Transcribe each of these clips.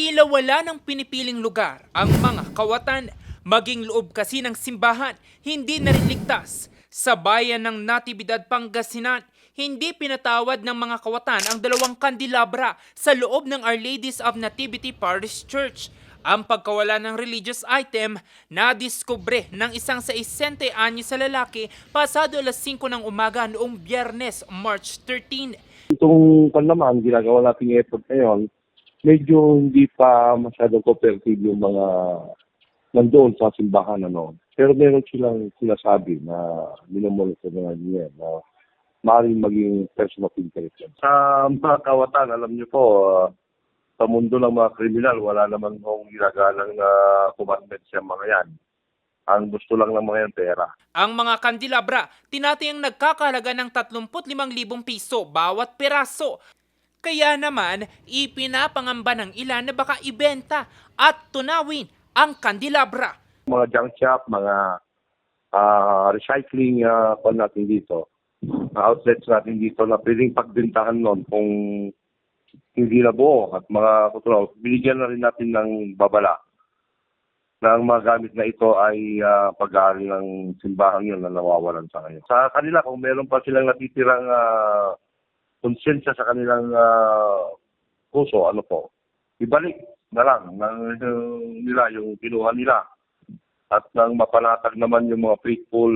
Tila wala ng pinipiling lugar ang mga kawatan, maging loob kasi ng simbahan, hindi na rin ligtas. Sa bayan ng Natividad, Pangasinan, hindi pinatawad ng mga kawatan ang 2 kandelabra sa loob ng Our Ladies of Nativity Parish Church. Ang pagkawala ng religious item na diskubre ng isang 60 anyos sa lalaki pasado alas 5 ng umaga noong Biyernes, March 13. Itong naman, ginagawa nating effort ngayon, medyo hindi pa masyadong cooperative yung mga nandoon sa simbahan. Pero meron silang sinasabi na minomonitor na niya na maaaring maging person of interest. Sa mga kawatan, alam niyo po, sa mundo ng mga kriminal, wala naman kong ginagalang na commandment siya mga yan. Ang gusto lang ng mga yan, pera. Ang mga kandelabra, tinatayang nagkakahalaga ng 35,000 piso bawat peraso. Kaya naman, ipinapangamba ng ilan na baka ibenta at tunawin ang kandelabra. Mga junk shop, mga recycling natin dito, outlets natin dito na pwedeng pagbentahan nun kung hindi na buo at mga kutunaw. Binigyan na rin natin ng babala na ang mga gamit na ito ay pag-aari ng simbahan yun na nawawalan sa ngayon. Sa kanila, kung meron pa silang natitirang konsensya sa kanilang puso, ibalik na lang nila yung kinuha nila at nang mapanatag naman yung mga faithful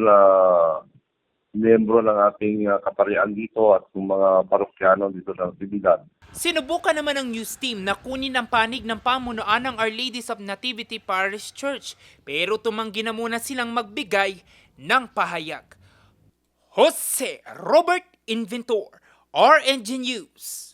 miyembro ng ating kaparian dito at yung mga parokyano dito sa Natividad. Sinubukan naman ng news team na kunin ang panig ng pamunuan ng Our Ladies of Nativity Parish Church pero tumanggi na muna silang magbigay ng pahayag. Jose Robert Inventor, RNG News.